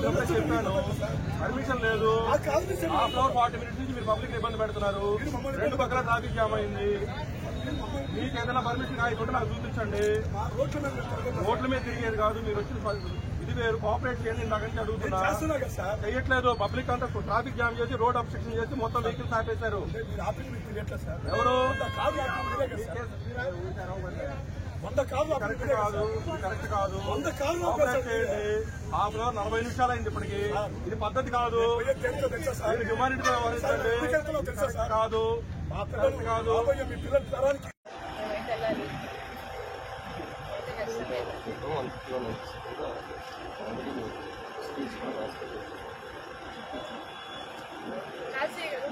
చెప్పాను పర్మిషన్ లేదు. Half hour 40 minutes నుంచి మీరు పబ్లిక్ ఇబ్బంది పెడుతున్నారు. 2 పక్కల ట్రాఫిక్ జామ్ అయింది. మీకు ఏదైనా పర్మిషన్ కాయకుంటే నాకు చూపించండి. రోడ్ల మీద తిరిగేది కాదు. మీరు వచ్చిన ఇది వేరు. కోఆపరేట్ చేయండి. నాకంటే అడుగుతున్నా చెయ్యట్లేదు. పబ్లిక్ అంతా ట్రాఫిక్ జామ్ చేసి రోడ్ అబ్స్ట్రక్షన్ చేసి మొత్తం వెహికల్స్ ఆపేశారు. ఎవరు కరెక్ట్ కాదు. కోఆపరేట్ చేయండి. హాఫ్ అవర్ 40 నిమిషాలు అయింది ఇప్పటికి. ఇది పద్ధతి కాదు. హ్యూమానిటీ వ్యవహరించండి. కాదు కాదు.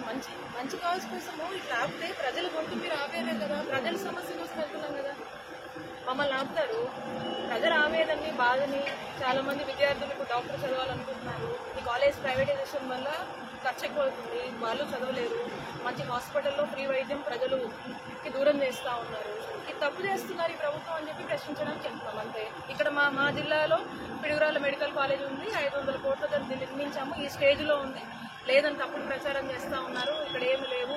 మంచి మంచి కాజ్ కోసము ఇట్లా ఆపితే ప్రజల గొంతు మీరు ఆపేదే కదా. ప్రజల సమస్య కోసం వెళ్తున్నాం కదా. మమ్మల్ని ఆపుతారు. ప్రజల ఆవేదనని బాధని చాలా మంది విద్యార్థులకు డాక్టర్ చదవాలనుకుంటున్నారు. ఈ కాలేజ్ ప్రైవేటైజేషన్ వల్ల ఖర్చు ఎక్కువ అవుతుంది. వాళ్ళు చదవలేరు. మంచి హాస్పిటల్లో ఫ్రీ వైద్యం ప్రజలుకి దూరం చేస్తూ ఉన్నారు. ఇది తప్పు చేస్తున్నారు ఈ ప్రభుత్వం అని చెప్పి ప్రశ్నించడానికి చెప్తున్నాం అంతే. ఇక్కడ మా జిల్లాలో పిడుగురాళ్ళ మెడికల్ కాలేజ్ ఉంది. 500 కోట్లతో నిర్మించాము. ఈ స్టేజ్లో ఉంది. లేదని తప్పుడు ప్రచారం చేస్తూ ఉన్నారు. ఇక్కడ ఏమి లేవు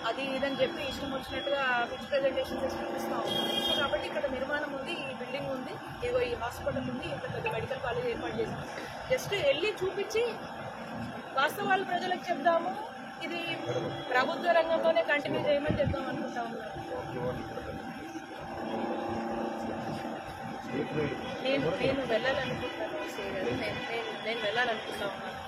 అది ఇదని చెప్పి ఇష్టం వచ్చినట్టుగా పిచ్ ప్రజెంటేషన్ చేసి చూపిస్తూ ఉన్నారు. సో కాబట్టి ఇక్కడ నిర్మాణం ఉంది. ఈ బిల్డింగ్ ఉంది. ఏదో ఈ హాస్పిటల్ ఉంది. ఇక్కడ పెద్ద మెడికల్ కాలేజ్ ఏర్పాటు చేసాం. జస్ట్ వెళ్ళి చూపించి వాస్తవాలు ప్రజలకు చెప్దాము. ఇది ప్రభుత్వ రంగంలోనే కంటిన్యూ చేయమని చెప్దాం అనుకుంటా ఉన్నాను. నేను వెళ్ళాలనుకుంటాను. నేను వెళ్ళాలనుకుంటా ఉన్నాను.